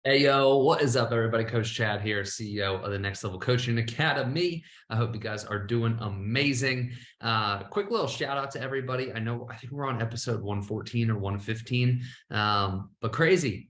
Hey yo, what is up, everybody? Coach Chad here, CEO of the Next Level Coaching Academy. I hope you guys are doing amazing. Quick little shout out to everybody. I think we're on episode 114 or 115, but crazy.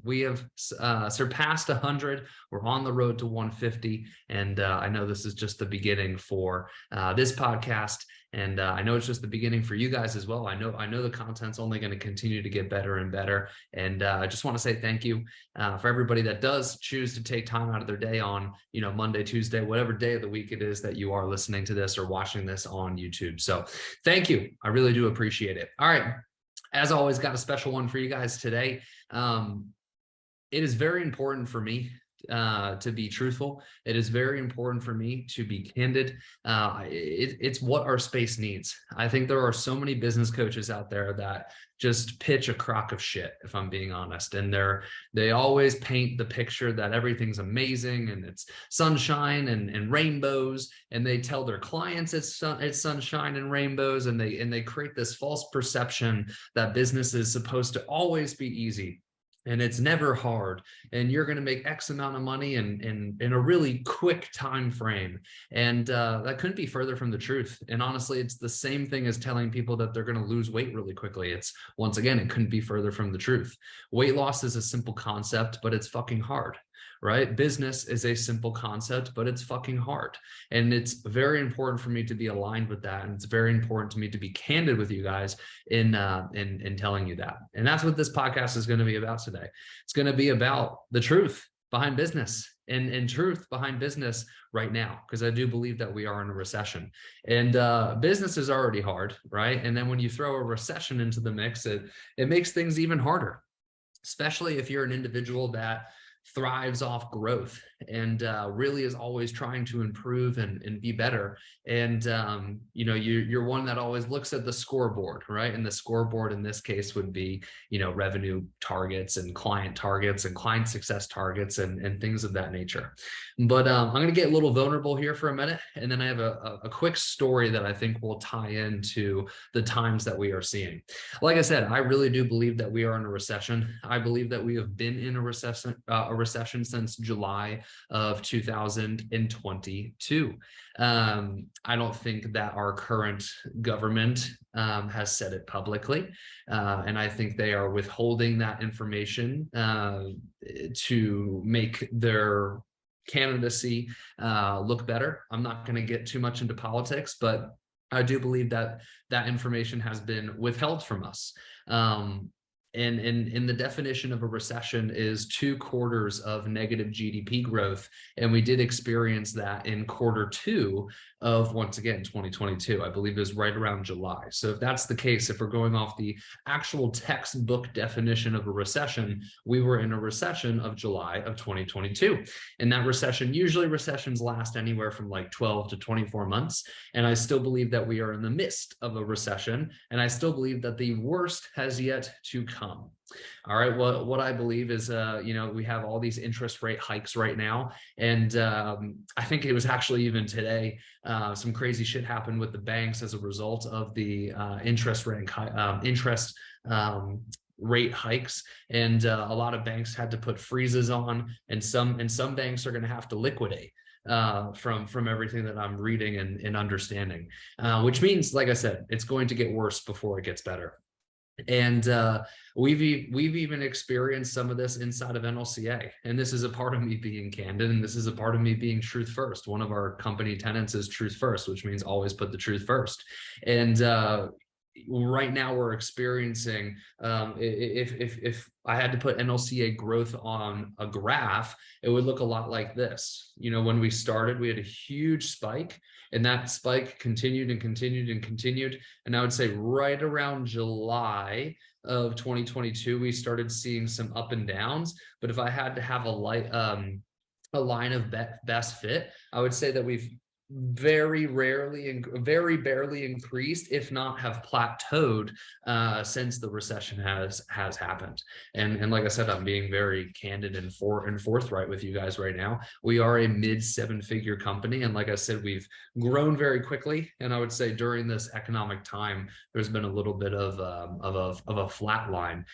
We have surpassed 100. We're on the road to 150, and I know this is just the beginning for this podcast. And I know it's just the beginning for you guys as well. I know the content's only going to continue to get better and better. And I just want to say thank you for everybody that does choose to take time out of their day on, Monday, Tuesday, whatever day of the week it is that you are listening to this or watching this on YouTube. So thank you. I really do appreciate it. All right. As always, got a special one for you guys today. It is very important for me to be truthful. It is very important for me to be candid. It's what our space needs. I think there are so many business coaches out there that just pitch a crock of shit, if I'm being honest. And they always paint the picture that everything's amazing and it's sunshine and rainbows. And they tell their clients it's sunshine and rainbows. And they create this false perception that business is supposed to always be easy. And it's never hard, and you're going to make X amount of money in a really quick time frame. And that couldn't be further from the truth. And honestly, it's the same thing as telling people that they're going to lose weight really quickly. It's, once again, it couldn't be further from the truth. Weight loss is a simple concept, but it's fucking hard. Right? Business is a simple concept, but it's fucking hard. And it's very important for me to be aligned with that. And it's very important to me to be candid with you guys in telling you that. And that's what this podcast is going to be about today. It's going to be about the truth behind business and truth behind business right now, because I do believe that we are in a recession, and business is already hard, right? And then when you throw a recession into the mix, it makes things even harder, especially if you're an individual that thrives off growth and really is always trying to improve and be better. And you're one that always looks at the scoreboard, right? And the scoreboard in this case would be, revenue targets and client success targets and things of that nature. But I'm going to get a little vulnerable here for a minute, and then I have a quick story that I think will tie into the times that we are seeing. Like I said, I really do believe that we are in a recession. I believe that we have been in a recession since July of 2022. I don't think that our current government has said it publicly, and I think they are withholding that information to make their candidacy look better. I'm not going to get too much into politics, but I do believe that that information has been withheld from us. And in the definition of a recession is 2 quarters of negative GDP growth. And we did experience that in Q2 of, once again, 2022. I believe it was right around July. So if that's the case, if we're going off the actual textbook definition of a recession, we were in a recession of July of 2022. And that recession, usually recessions last anywhere from like 12 to 24 months. And I still believe that we are in the midst of a recession. And I still believe that the worst has yet to come. All right. Well, what I believe is, we have all these interest rate hikes right now. And I think it was actually even today, some crazy shit happened with the banks as a result of the interest rate hikes, and a lot of banks had to put freezes on, and some banks are going to have to liquidate from everything that I'm reading and understanding, which means, like I said, it's going to get worse before it gets better. And we've even experienced some of this inside of NLCA. And this is a part of me being candid, and this is a part of me being truth first. One of our company tenets is truth first, which means always put the truth first. And right now we're experiencing, if I had to put NLCA growth on a graph, it would look a lot like this. When we started, we had a huge spike, and that spike continued and continued and continued. And I would say right around July of 2022, we started seeing some up and downs. But if I had to have a line of best fit, I would say that we've very barely increased, if not have plateaued, since the recession has happened. And like I said, I'm being very candid and forthright with you guys right now. We are a mid 7-figure company, and like I said, we've grown very quickly. And I would say during this economic time, there's been a little bit of a flat line.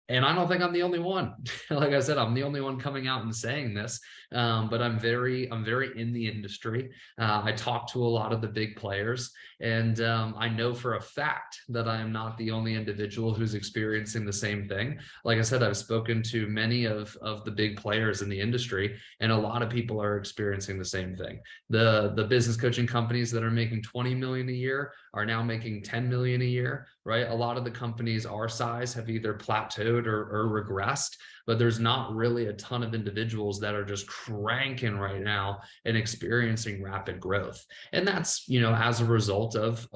And I don't think I'm the only one. Like I said, I'm the only one coming out and saying this. But I'm very in the industry. I talk to a lot of the big players, and I know for a fact that I am not the only individual who's experiencing the same thing. Like I said, I've spoken to many of the big players in the industry, and a lot of people are experiencing the same thing. The business coaching companies that are making 20 million a year are now making 10 million a year, right? A lot of the companies our size have either plateaued or regressed, but there's not really a ton of individuals that are just cranking right now and experiencing rapid growth. And that's, as a result of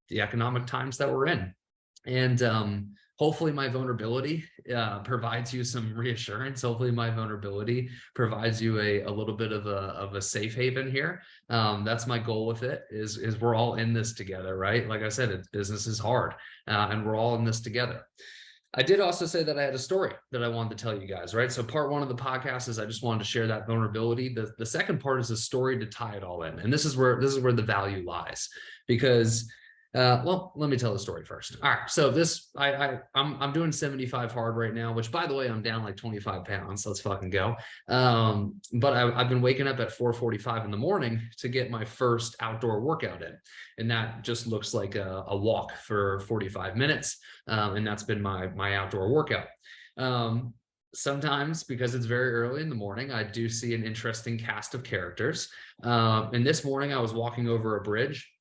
the economic times that we're in. And hopefully my vulnerability provides you some reassurance. Hopefully my vulnerability provides you a little bit of a safe haven here. That's my goal with it, is we're all in this together, right? Like I said, business is hard, and we're all in this together. I did also say that I had a story that I wanted to tell you guys, right? So part one of the podcast is I just wanted to share that vulnerability. The second part is a story to tie it all in. And this is where the value lies, because well, let me tell the story first. All right. So I'm doing 75 hard right now, which, by the way, I'm down like 25 pounds. Let's fucking go. But I've been waking up at 4:45 in the morning to get my first outdoor workout in. And that just looks like a walk for 45 minutes. And that's been my outdoor workout. Sometimes, because it's very early in the morning, I do see an interesting cast of characters. And this morning I was walking over a bridge,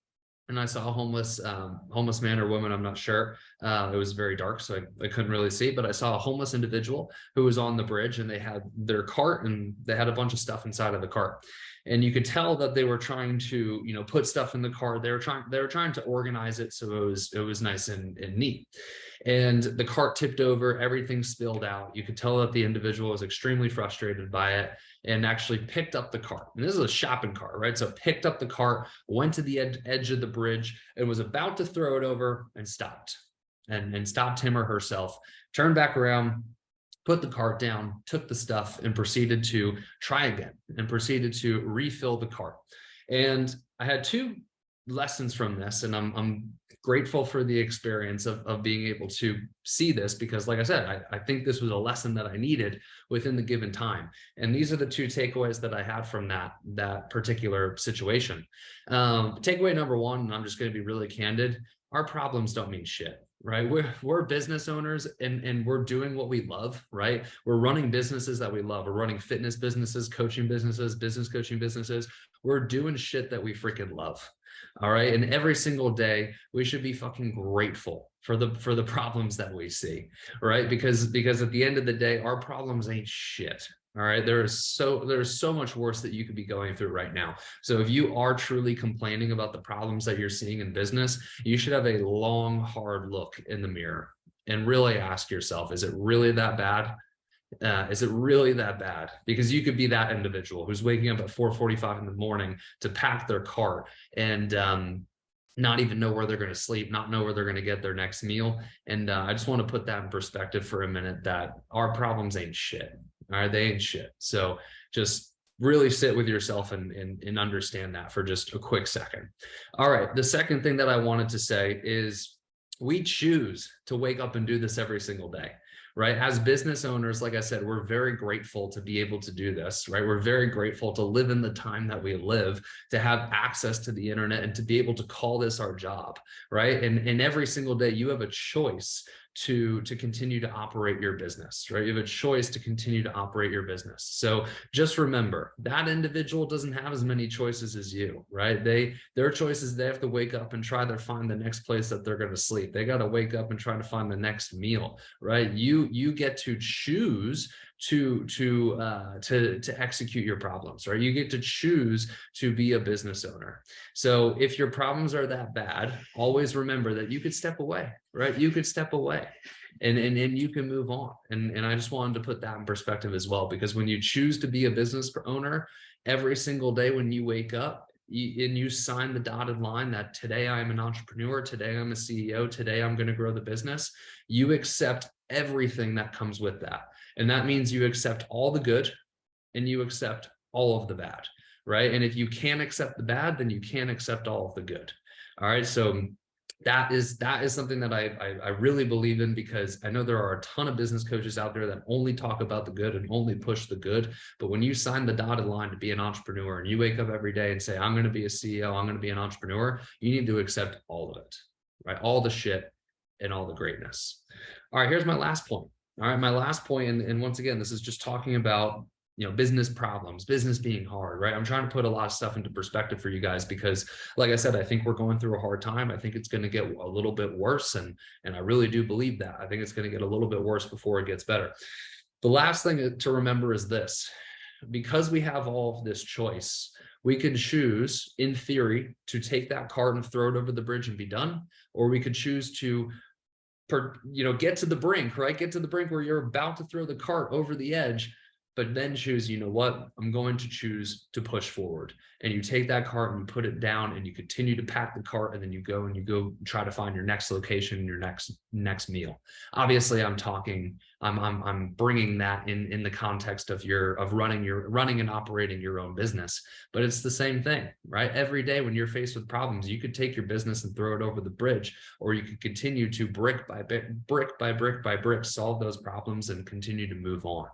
and I saw a homeless man or woman, I'm not sure. It was very dark, so I couldn't really see, but I saw a homeless individual who was on the bridge, and they had their cart, and they had a bunch of stuff inside of the cart. And you could tell that they were trying to, put stuff in the cart. They were trying to organize it so it was nice and neat. And the cart tipped over, everything spilled out. You could tell that the individual was extremely frustrated by it, and actually picked up the cart. And this is a shopping cart, right? So picked up the cart, went to the edge of the bridge, and was about to throw it over, and stopped. And stopped him or herself, turned back around, put the cart down, took the stuff, and proceeded to try again, and proceeded to refill the cart. And I had two lessons from this, and I'm grateful for the experience of being able to see this, because like I said, I think this was a lesson that I needed within the given time. And these are the two takeaways that I had from that particular situation. Takeaway number one, and I'm just going to be really candid, our problems don't mean shit. Right? We're business owners, and we're doing what we love, right? We're running businesses that we love. We're running fitness businesses, coaching businesses, business coaching businesses. We're doing shit that we freaking love. All right. And every single day we should be fucking grateful for the problems that we see, right? Because at the end of the day, our problems ain't shit. All right. There's so much worse that you could be going through right now. So if you are truly complaining about the problems that you're seeing in business, you should have a long, hard look in the mirror and really ask yourself, is it really that bad? Is it really that bad? Because you could be that individual who's waking up at 4:45 in the morning to pack their cart, and not even know where they're going to sleep, not know where they're going to get their next meal. And I just want to put that in perspective for a minute, that our problems ain't shit. All right, they ain't shit. So just really sit with yourself and understand that for just a quick second. All right, the second thing that I wanted to say is we choose to wake up and do this every single day. Right? As business owners, like I said, we're very grateful to be able to do this, right? We're very grateful to live in the time that we live, to have access to the internet, and to be able to call this our job, right? And every single day you have a choice to continue to operate your business, right? You have a choice to continue to operate your business. So just remember, that individual doesn't have as many choices as you, right? Their choices, they have to wake up and try to find the next place that they're going to sleep. They got to wake up and try to find the next meal, right? You get to choose to execute your problems, right? You get to choose to be a business owner. So if your problems are that bad, always remember that you could step away, right? You could step away and you can move on. And I just wanted to put that in perspective as well, because when you choose to be a business owner, every single day when you wake up, and you sign the dotted line that today I'm an entrepreneur, today I'm a CEO, today I'm going to grow the business, you accept everything that comes with that. And that means you accept all the good and you accept all of the bad, right? And if you can't accept the bad, then you can't accept all of the good. All right. So that is something that I really believe in, because I know there are a ton of business coaches out there that only talk about the good and only push the good. But when you sign the dotted line to be an entrepreneur and you wake up every day and say, I'm going to be a CEO, I'm going to be an entrepreneur, you need to accept all of it, right? All the shit and all the greatness. All right, here's my last point. All right, my last point, and once again, this is just talking about, business problems, business being hard, right? I'm trying to put a lot of stuff into perspective for you guys, because like I said, I think we're going through a hard time. I think it's going to get a little bit worse. And I really do believe that. I think it's going to get a little bit worse before it gets better. The last thing to remember is this: because we have all of this choice, we could choose, in theory, to take that cart and throw it over the bridge and be done, or we could choose to get to the brink, right? Get to the brink where you're about to throw the cart over the edge, but then choose, you know what, I'm going to choose to push forward. And you take that cart and you put it down and you continue to pack the cart, and then you go try to find your next location, your next meal. Obviously, I'm bringing that in the context of running and operating your own business, but it's the same thing, right? Every day when you're faced with problems, you could take your business and throw it over the bridge, or you could continue to brick by brick solve those problems and continue to move on.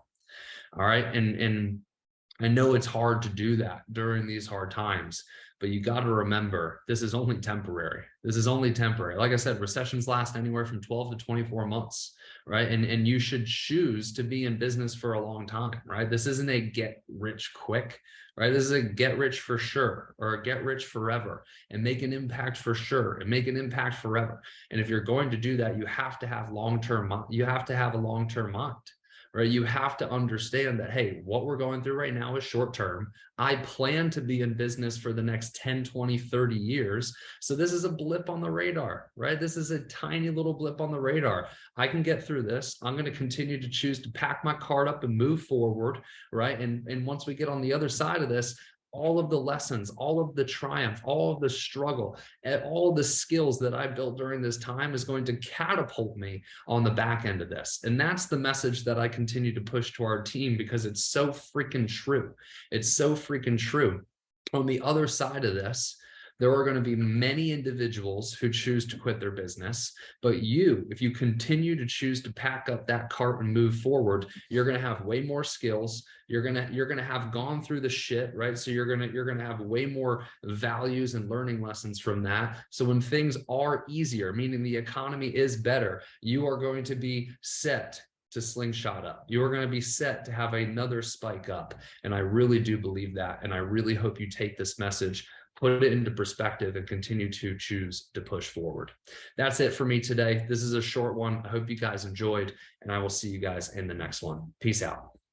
All right. And I know it's hard to do that during these hard times, but you got to remember, this is only temporary. This is only temporary. Like I said, recessions last anywhere from 12 to 24 months, right? And you should choose to be in business for a long time, right? This isn't a get rich quick, right? This is a get rich for sure, or a get rich forever, and make an impact for sure, and make an impact forever. And if you're going to do that, you have to have you have to have a long-term mind. Right? You have to understand that, hey, what we're going through right now is short term. I plan to be in business for the next 10, 20, 30 years. So this is a blip on the radar, right? This is a tiny little blip on the radar. I can get through this. I'm going to continue to choose to pack my cart up and move forward, right? And once we get on the other side of this, all of the lessons, all of the triumph, all of the struggle, and all the skills that I built during this time is going to catapult me on the back end of this. And that's the message that I continue to push to our team, because it's so freaking true. It's so freaking true. On the other side of this, there are going to be many individuals who choose to quit their business, but if you continue to choose to pack up that cart and move forward, you're going to have way more skills. You're going to have gone through the shit, right? So you're going to have way more values and learning lessons from that. So when things are easier, meaning the economy is better, you are going to be set to slingshot up. You are going to be set to have another spike up. And I really do believe that. And I really hope you take this message, put it into perspective, and continue to choose to push forward. That's it for me today. This is a short one. I hope you guys enjoyed, and I will see you guys in the next one. Peace out.